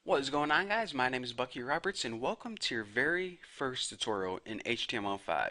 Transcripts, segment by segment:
What is going on, guys? My name is Bucky Roberts and welcome to your very first tutorial in HTML5.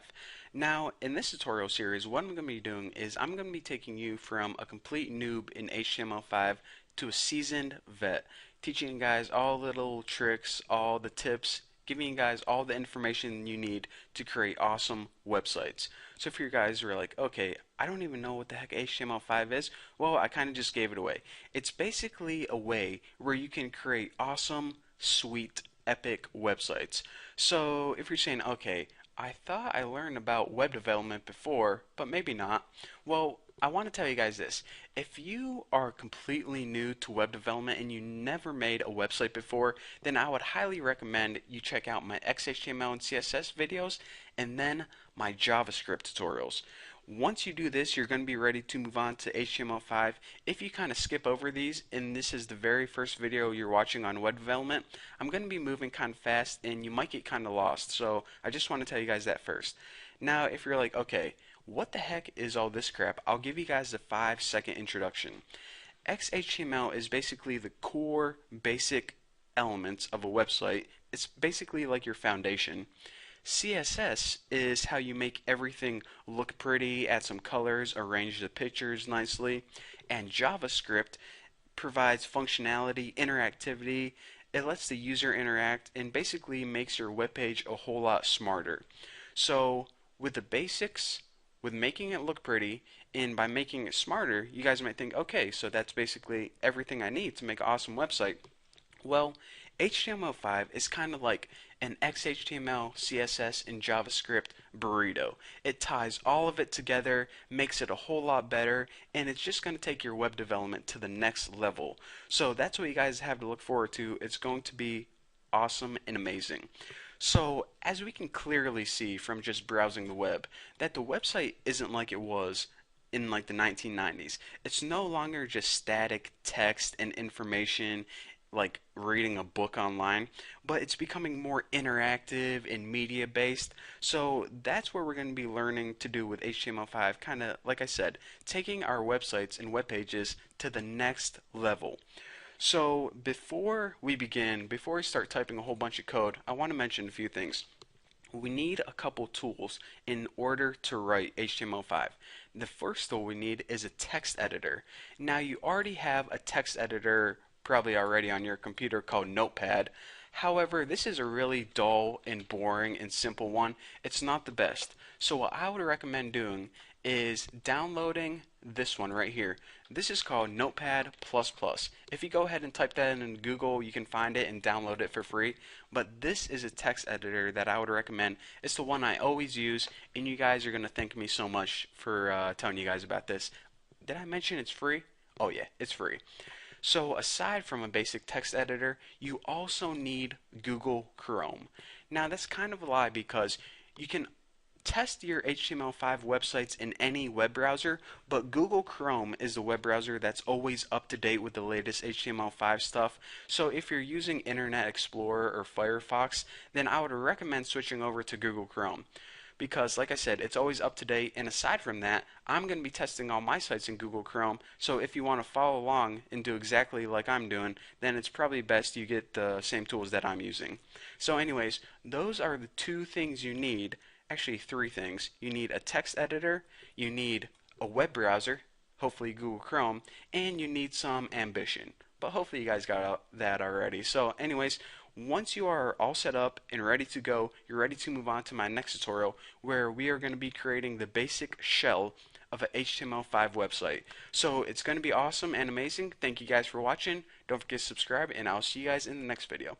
Now, in this tutorial series, what I'm going to be doing is I'm going to be taking you from a complete noob in HTML5 to a seasoned vet, teaching you guys all the little tricks, all the tips, giving you guys all the information you need to create awesome websites. So if you guys are like, okay, I don't even know what the heck HTML5 is, well, I kind of just gave it away. It's basically a way where you can create awesome, sweet, epic websites. So if you're saying, okay, I thought I learned about web development before, but maybe not. Well, I want to tell you guys this. If you are completely new to web development and you never made a website before, then I would highly recommend you check out my XHTML and CSS videos and then my JavaScript tutorials. Once you do this, you're going to be ready to move on to HTML5. If you kind of skip over these, and this is the very first video you're watching on web development, I'm going to be moving kind of fast and you might get kind of lost. So I just want to tell you guys that first. Now, if you're like, okay, what the heck is all this crap? I'll give you guys a 5-second introduction. XHTML is basically the core basic elements of a website. It's basically like your foundation. CSS is how you make everything look pretty, add some colors, arrange the pictures nicely, and JavaScript provides functionality, interactivity. It lets the user interact and basically makes your web page a whole lot smarter. So, with the basics, with making it look pretty, and by making it smarter, you guys might think, okay, so that's basically everything I need to make an awesome website. Well, HTML5 is kind of like an XHTML, CSS, and JavaScript burrito. It ties all of it together, makes it a whole lot better, and it's just going to take your web development to the next level. So that's what you guys have to look forward to. It's going to be awesome and amazing. So, as we can clearly see from just browsing the web, that the website isn't like it was in like the 1990s. It's no longer just static text and information like reading a book online, but it's becoming more interactive and media based. So that's what we're going to be learning to do with HTML5, kind of like I said, taking our websites and web pages to the next level. So before we begin, before we start typing a whole bunch of code, I want to mention a few things. We need a couple tools in order to write HTML5. The first tool we need is a text editor. Now you already have a text editor probably already on your computer called Notepad. However, this is a really dull and boring and simple one. It's not the best. So what I would recommend doing is downloading this one right here. This is called Notepad++. If you go ahead and type that in Google, you can find it and download it for free. But this is a text editor that I would recommend. It's the one I always use, and you guys are going to thank me so much for telling you guys about this. Did I mention it's free? Oh yeah, it's free. So aside from a basic text editor, you also need Google Chrome. Now that's kind of a lie because you can test your HTML5 websites in any web browser, but Google Chrome is the web browser that's always up to date with the latest HTML5 stuff. So if you're using Internet Explorer or Firefox, then I would recommend switching over to Google Chrome. Because, like I said, it's always up to date, and aside from that, I'm going to be testing all my sites in Google Chrome, so if you want to follow along and do exactly like I'm doing, then it's probably best you get the same tools that I'm using. So anyways, those are the two things you need, actually three things. You need a text editor, you need a web browser, hopefully Google Chrome, and you need some ambition. But hopefully you guys got that already. So anyways, once you are all set up and ready to go, you're ready to move on to my next tutorial where we are going to be creating the basic shell of an HTML5 website. So it's going to be awesome and amazing. Thank you guys for watching. Don't forget to subscribe, and I'll see you guys in the next video.